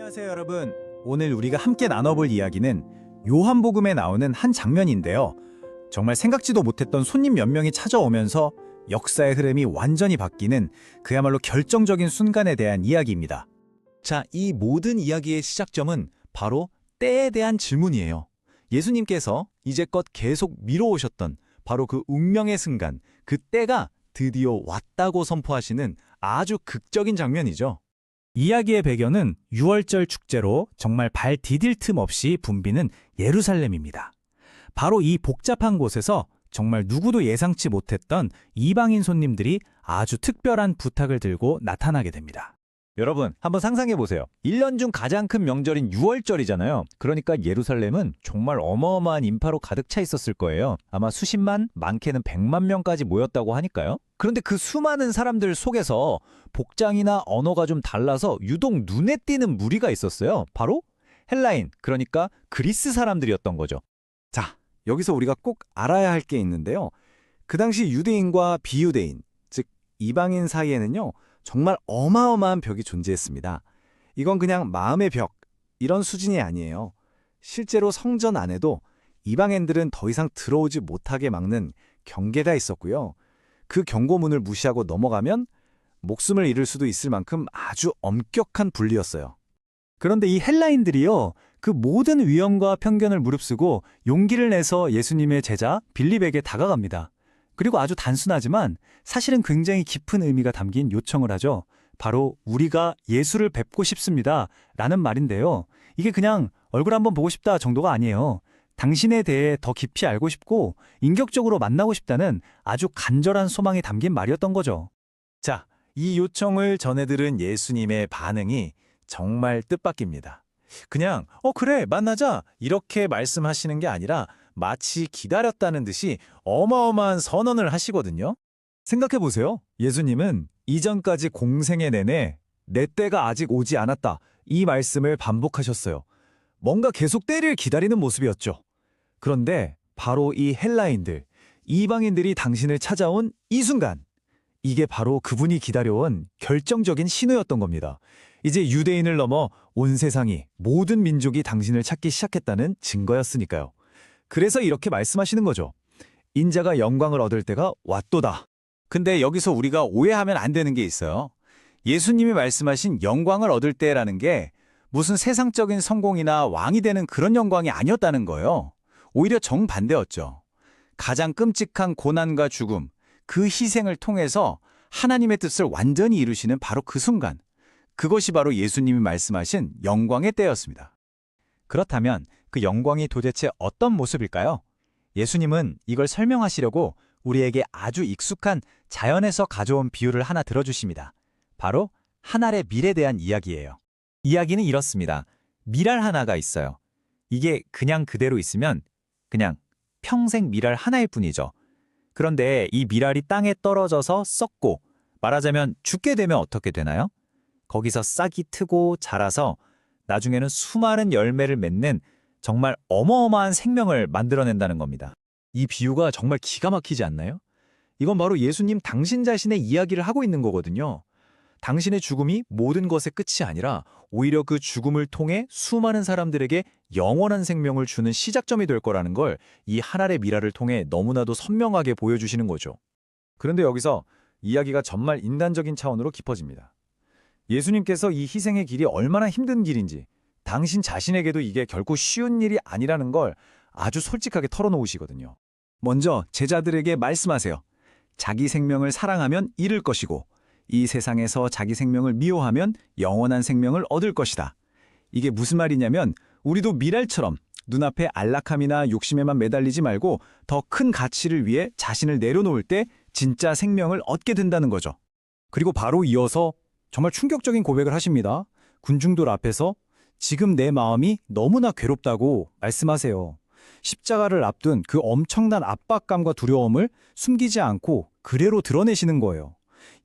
안녕하세요, 여러분. 오늘 우리가 함께 나눠볼 이야기는 요한복음에 나오는 한 장면인데요. 정말 생각지도 못했던 손님 몇 명이 찾아오면서 역사의 흐름이 완전히 바뀌는 그야말로 결정적인 순간에 대한 이야기입니다. 자, 이 모든 이야기의 시작점은 바로 때에 대한 질문이에요. 예수님께서 이제껏 계속 미뤄오셨던 바로 그 운명의 순간, 그 때가 드디어 왔다고 선포하시는 아주 극적인 장면이죠. 이야기의 배경은 6월절 축제로 정말 발 디딜 틈 없이 붐비는 예루살렘입니다. 바로 이 복잡한 곳에서 정말 누구도 예상치 못했던 이방인 손님들이 아주 특별한 부탁을 들고 나타나게 됩니다. 여러분, 한번 상상해 보세요. 1년 중 가장 큰 명절인 6월절이잖아요. 그러니까 예루살렘은 정말 어마어마한 인파로 가득 차 있었을 거예요. 아마 수십만, 많게는 100만 명까지 모였다고 하니까요. 그런데 그 수많은 사람들 속에서 복장이나 언어가 좀 달라서 유독 눈에 띄는 무리가 있었어요. 바로 헬라인, 그러니까 그리스 사람들이었던 거죠. 자, 여기서 우리가 꼭 알아야 할 게 있는데요. 그 당시 유대인과 비유대인, 즉 이방인 사이에는요, 정말 어마어마한 벽이 존재했습니다. 이건 그냥 마음의 벽, 이런 수준이 아니에요. 실제로 성전 안에도 이방인들은 더 이상 들어오지 못하게 막는 경계가 있었고요. 그 경고문을 무시하고 넘어가면 목숨을 잃을 수도 있을 만큼 아주 엄격한 분리였어요. 그런데 이 헬라인들이요, 그 모든 위험과 편견을 무릅쓰고 용기를 내서 예수님의 제자 빌립에게 다가갑니다. 그리고 아주 단순하지만 사실은 굉장히 깊은 의미가 담긴 요청을 하죠. 바로 우리가 예수를 뵙고 싶습니다 라는 말인데요. 이게 그냥 얼굴 한번 보고 싶다 정도가 아니에요. 당신에 대해 더 깊이 알고 싶고 인격적으로 만나고 싶다는 아주 간절한 소망이 담긴 말이었던 거죠. 자, 이 요청을 전해 들은 예수님의 반응이 정말 뜻밖입니다. 그냥 그래, 만나자 이렇게 말씀하시는 게 아니라 마치 기다렸다는 듯이 어마어마한 선언을 하시거든요. 생각해보세요. 예수님은 이전까지 공생애 내내 내 때가 아직 오지 않았다, 이 말씀을 반복하셨어요. 뭔가 계속 때를 기다리는 모습이었죠. 그런데 바로 이 헬라인들, 이방인들이 당신을 찾아온 이 순간, 이게 바로 그분이 기다려온 결정적인 신호였던 겁니다. 이제 유대인을 넘어 온 세상이, 모든 민족이 당신을 찾기 시작했다는 증거였으니까요. 그래서 이렇게 말씀하시는 거죠. 인자가 영광을 얻을 때가 왔도다. 근데 여기서 우리가 오해하면 안 되는 게 있어요. 예수님이 말씀하신 영광을 얻을 때라는 게 무슨 세상적인 성공이나 왕이 되는 그런 영광이 아니었다는 거예요. 오히려 정반대였죠. 가장 끔찍한 고난과 죽음, 그 희생을 통해서 하나님의 뜻을 완전히 이루시는 바로 그 순간, 그것이 바로 예수님이 말씀하신 영광의 때였습니다. 그렇다면 그 영광이 도대체 어떤 모습일까요? 예수님은 이걸 설명하시려고 우리에게 아주 익숙한 자연에서 가져온 비유를 하나 들어주십니다. 바로 한 알의 밀에 대한 이야기예요. 이야기는 이렇습니다. 밀알 하나가 있어요. 이게 그냥 그대로 있으면 그냥 평생 밀알 하나일 뿐이죠. 그런데 이 밀알이 땅에 떨어져서 썩고, 말하자면 죽게 되면 어떻게 되나요? 거기서 싹이 트고 자라서 나중에는 수많은 열매를 맺는 정말 어마어마한 생명을 만들어낸다는 겁니다. 이 비유가 정말 기가 막히지 않나요? 이건 바로 예수님 당신 자신의 이야기를 하고 있는 거거든요. 당신의 죽음이 모든 것의 끝이 아니라 오히려 그 죽음을 통해 수많은 사람들에게 영원한 생명을 주는 시작점이 될 거라는 걸 이 한 알의 미랄을 통해 너무나도 선명하게 보여주시는 거죠. 그런데 여기서 이야기가 정말 인간적인 차원으로 깊어집니다. 예수님께서 이 희생의 길이 얼마나 힘든 길인지, 당신 자신에게도 이게 결코 쉬운 일이 아니라는 걸 아주 솔직하게 털어놓으시거든요. 먼저 제자들에게 말씀하세요. 자기 생명을 사랑하면 잃을 것이고, 이 세상에서 자기 생명을 미워하면 영원한 생명을 얻을 것이다. 이게 무슨 말이냐면 우리도 미랄처럼 눈앞에 안락함이나 욕심에만 매달리지 말고 더 큰 가치를 위해 자신을 내려놓을 때 진짜 생명을 얻게 된다는 거죠. 그리고 바로 이어서 정말 충격적인 고백을 하십니다. 군중들 앞에서 지금 내 마음이 너무나 괴롭다고 말씀하세요. 십자가를 앞둔 그 엄청난 압박감과 두려움을 숨기지 않고 그대로 드러내시는 거예요.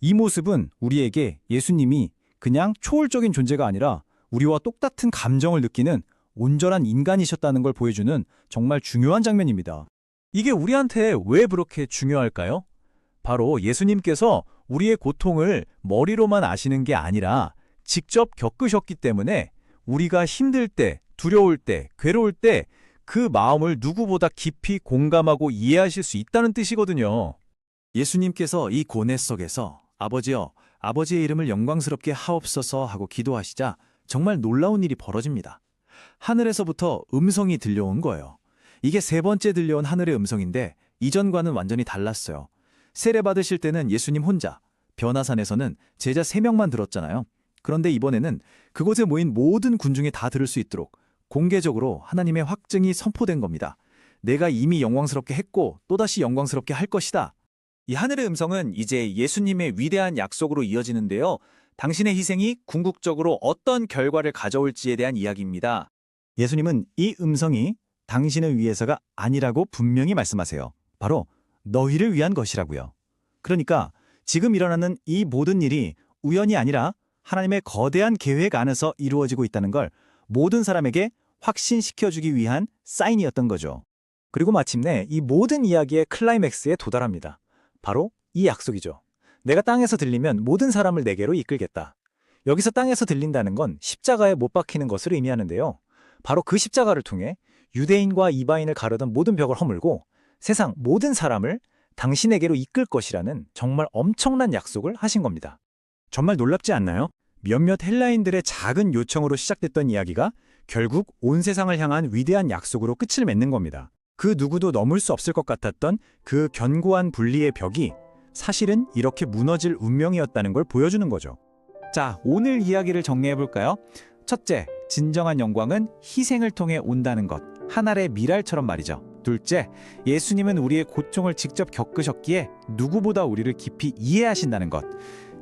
이 모습은 우리에게 예수님이 그냥 초월적인 존재가 아니라 우리와 똑같은 감정을 느끼는 온전한 인간이셨다는 걸 보여주는 정말 중요한 장면입니다. 이게 우리한테 왜 그렇게 중요할까요? 바로 예수님께서 우리의 고통을 머리로만 아시는 게 아니라 직접 겪으셨기 때문에 우리가 힘들 때, 두려울 때, 괴로울 때 그 마음을 누구보다 깊이 공감하고 이해하실 수 있다는 뜻이거든요. 예수님께서 이 고뇌 속에서 아버지여, 아버지의 이름을 영광스럽게 하옵소서 하고 기도하시자 정말 놀라운 일이 벌어집니다. 하늘에서부터 음성이 들려온 거예요. 이게 세 번째 들려온 하늘의 음성인데 이전과는 완전히 달랐어요. 세례 받으실 때는 예수님 혼자, 변화산에서는 제자 3명만 들었잖아요. 그런데 이번에는 그곳에 모인 모든 군중이 다 들을 수 있도록 공개적으로 하나님의 확증이 선포된 겁니다. 내가 이미 영광스럽게 했고 또다시 영광스럽게 할 것이다. 이 하늘의 음성은 이제 예수님의 위대한 약속으로 이어지는데요. 당신의 희생이 궁극적으로 어떤 결과를 가져올지에 대한 이야기입니다. 예수님은 이 음성이 당신을 위해서가 아니라고 분명히 말씀하세요. 바로 너희를 위한 것이라고요. 그러니까 지금 일어나는 이 모든 일이 우연이 아니라 하나님의 거대한 계획 안에서 이루어지고 있다는 걸 모든 사람에게 확신시켜주기 위한 사인이었던 거죠. 그리고 마침내 이 모든 이야기의 클라이맥스에 도달합니다. 바로 이 약속이죠. 내가 땅에서 들리면 모든 사람을 내게로 이끌겠다. 여기서 땅에서 들린다는 건 십자가에 못 박히는 것을 의미하는데요. 바로 그 십자가를 통해 유대인과 이방인을 가르던 모든 벽을 허물고 세상 모든 사람을 당신에게로 이끌 것이라는 정말 엄청난 약속을 하신 겁니다. 정말 놀랍지 않나요? 몇몇 헬라인들의 작은 요청으로 시작됐던 이야기가 결국 온 세상을 향한 위대한 약속으로 끝을 맺는 겁니다. 그 누구도 넘을 수 없을 것 같았던 그 견고한 분리의 벽이 사실은 이렇게 무너질 운명이었다는 걸 보여주는 거죠. 자, 오늘 이야기를 정리해볼까요? 첫째, 진정한 영광은 희생을 통해 온다는 것. 하늘의 미랄처럼 말이죠. 둘째, 예수님은 우리의 고통을 직접 겪으셨기에 누구보다 우리를 깊이 이해하신다는 것.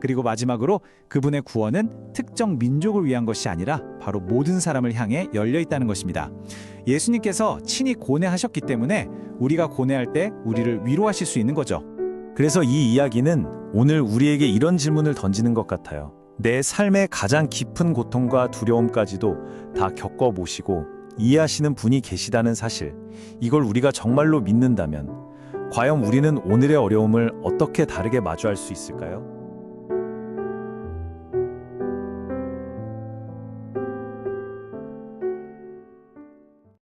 그리고 마지막으로 그분의 구원은 특정 민족을 위한 것이 아니라 바로 모든 사람을 향해 열려 있다는 것입니다. 예수님께서 친히 고뇌하셨기 때문에 우리가 고뇌할 때 우리를 위로하실 수 있는 거죠. 그래서 이 이야기는 오늘 우리에게 이런 질문을 던지는 것 같아요. 내 삶의 가장 깊은 고통과 두려움까지도 다 겪어보시고 이해하시는 분이 계시다는 사실, 이걸 우리가 정말로 믿는다면 과연 우리는 오늘의 어려움을 어떻게 다르게 마주할 수 있을까요?